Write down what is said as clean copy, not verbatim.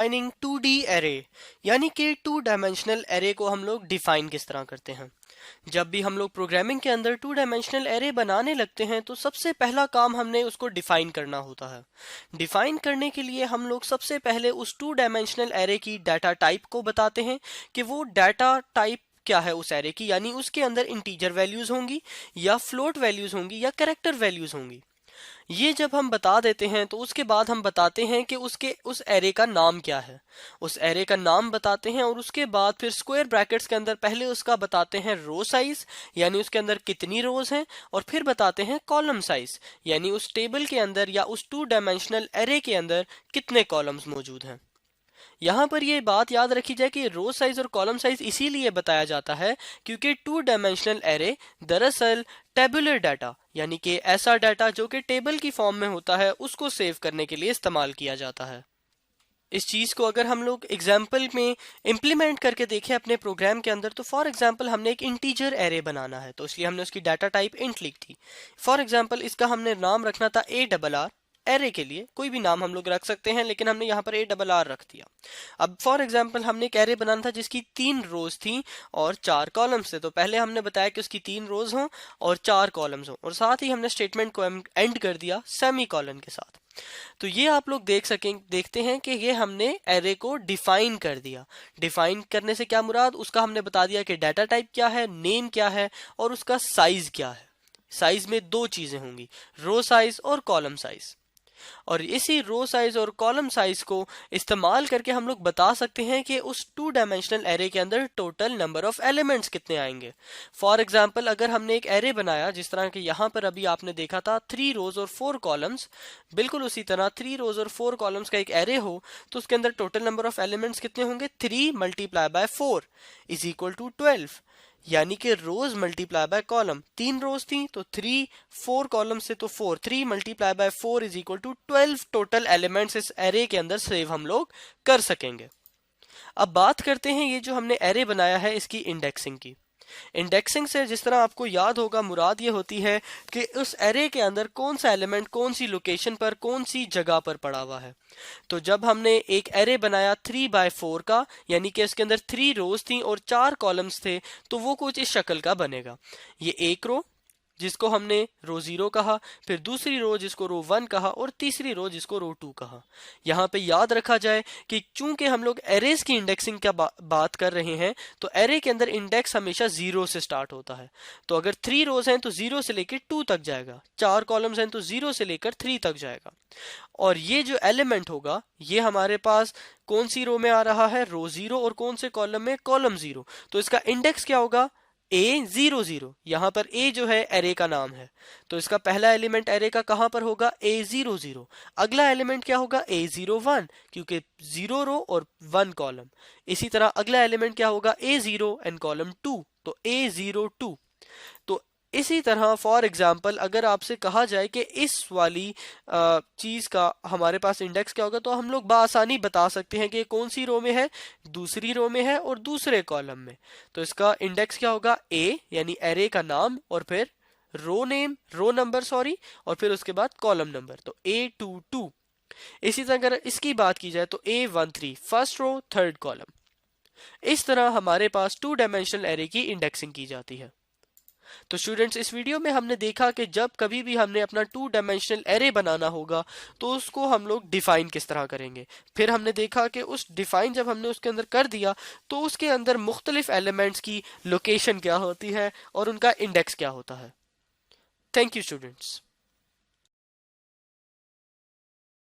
Defining 2D array, यानी कि 2 dimensional array को हम लोग डिफाइन किस तरह करते हैं। जब भी हम लोग प्रोग्रामिंग के अंदर 2 डायमेंशनल एरे बनाने लगते हैं तो सबसे पहला काम हमने उसको डिफाइन करना होता है। डिफाइन करने के लिए हम लोग सबसे पहले उस 2 डायमेंशनल एरे की डाटा टाइप को बताते हैं कि वो डाटा टाइप क्या है उस एरे की, यानी उसके अंदर इंटीजर वैल्यूज होंगी या फ्लोट वैल्यूज होंगी या कैरेक्टर वैल्यूज होंगी। ये जब हम बता देते हैं तो उसके बाद हम बताते हैं कि उसके उस एरे का नाम क्या है। उस एरे का नाम बताते हैं और उसके बाद फिर स्क्वायर ब्रैकेट्स के अंदर पहले उसका बताते हैं रो साइज, यानी उसके अंदर कितनी रोज हैं, और फिर बताते हैं कॉलम साइज, यानी उस टेबल के अंदर या उस 2 डायमेंशनल एरे के अंदर कितने कॉलम्स मौजूद हैं। यहाँ पर ये बात याद रखी जाए कि रो साइज और कॉलम साइज इसीलिए बताया जाता है क्योंकि 2 डायमेंशनल एरे दरअसल टेबुलर डाटा, यानी कि ऐसा डाटा जो कि टेबल की फॉर्म में होता है, उसको सेव करने के लिए इस्तेमाल किया जाता है। इस चीज को अगर हम लोग एग्जाम्पल में इम्प्लीमेंट करके देखें अपने प्रोग्राम के अंदर, तो फॉर एग्जाम्पल हमने एक इंटीजर एरे बनाना है, तो इसलिए हमने उसकी डाटा टाइप इंट लिख थी। फॉर एग्जाम्पल इसका हमने नाम रखना था ARR। एरे के लिए कोई भी नाम हम लोग रख सकते हैं, लेकिन हमने यहाँ पर ARR रख दिया। अब फॉर एग्जाम्पल हमने एक एरे बनाना था जिसकी 3 रोज थी और 4 कॉलम्स थे, तो पहले हमने बताया कि उसकी 3 रोज हों और 4 कॉलम्स हों, और साथ ही हमने स्टेटमेंट को एंड कर दिया सेमी कॉलन के साथ। तो ये आप लोग देखते हैं कि ये हमने एरे को डिफाइन कर दिया। डिफाइन करने से क्या मुराद, उसका हमने बता दिया कि डाटा टाइप क्या है, नेम क्या है और उसका साइज क्या है। साइज में 2 चीजें होंगी, रो साइज और कॉलम साइज। और इसी रो साइज और कॉलम साइज को इस्तेमाल करके हम लोग बता सकते हैं कि उस 2 डायमेंशनल एरे के अंदर टोटल नंबर ऑफ एलिमेंट्स कितने आएंगे। फॉर एग्जांपल अगर हमने एक एरे बनाया जिस तरह के यहाँ पर अभी आपने देखा था 3 रोज और 4 कॉलम्स, बिल्कुल उसी तरह 3 रोज और 4 कॉलम्स का एक एरे हो, तो उसके अंदर टोटल नंबर ऑफ एलिमेंट्स कितने होंगे, 3 multiply by 4 is equal to 12, यानी कि rows multiply by column. 3 rows थी तो 3, 4 कॉलम से तो 4, 3 multiply by 4 is equal to 12 total elements इस एरे के अंदर सेव हम लोग कर सकेंगे। अब बात करते हैं ये जो हमने एरे बनाया है इसकी इंडेक्सिंग की। इंडेक्सिंग से जिस तरह आपको याद होगा मुराद ये होती है कि उस एरे के अंदर कौन सा एलिमेंट कौन सी लोकेशन पर कौन सी जगह पर पड़ा हुआ है। तो जब हमने एक एरे बनाया 3/4 का, यानी कि इसके अंदर 3 रोज थी और 4 कॉलम्स थे, तो वो कुछ इस शक्ल का बनेगा। ये एक रो जिसको हमने रो 0 कहा, फिर दूसरी रो जिसको रो 1 कहा और तीसरी रो जिसको रो 2 कहा। यहाँ पे याद रखा जाए कि चूंकि हम लोग एरेज की इंडेक्सिंग का बात कर रहे हैं, तो एरे के अंदर इंडेक्स हमेशा 0 से स्टार्ट होता है। तो अगर 3 रोज हैं तो 0 से लेकर 2 तक जाएगा, 4 कॉलम्स हैं तो 0 से लेकर 3 तक जाएगा। और ये जो एलिमेंट होगा ये हमारे पास कौन सी रो में आ रहा है, रो 0, और कौन से कॉलम में, कॉलम 0। तो इसका इंडेक्स क्या होगा, A00। यहाँ पर A जो है एरे का नाम है, तो इसका पहला एलिमेंट एरे का कहाँ पर होगा, A00। अगला एलिमेंट क्या होगा, A01, क्योंकि 0 रो और 1 कॉलम। इसी तरह अगला एलिमेंट क्या होगा, A0 एंड कॉलम 2, तो A02। तो इसी तरह फॉर एग्जाम्पल अगर आपसे कहा जाए कि इस वाली चीज का हमारे पास इंडेक्स क्या होगा, तो हम लोग बआसानी बता सकते हैं कि कौन सी रो में है, दूसरी रो में है और दूसरे कॉलम में। तो इसका इंडेक्स क्या होगा, ए यानी एरे का नाम और फिर रो नेम, रो नंबर सॉरी, और फिर उसके बाद कॉलम नंबर, तो A22। इसी तरह अगर इसकी बात की जाए तो A13 first row third column. इस तरह हमारे पास 2 डायमेंशनल एरे की इंडेक्सिंग की जाती है। तो स्टूडेंट्स इस वीडियो में हमने देखा कि जब कभी भी हमने अपना 2 डायमेंशनल एरे बनाना होगा तो उसको हम लोग डिफाइन किस तरह करेंगे। फिर हमने देखा कि उस डिफाइन जब हमने उसके अंदर कर दिया तो उसके अंदर मुख्तलिफ एलिमेंट्स की लोकेशन क्या होती है और उनका इंडेक्स क्या होता है। Thank you students.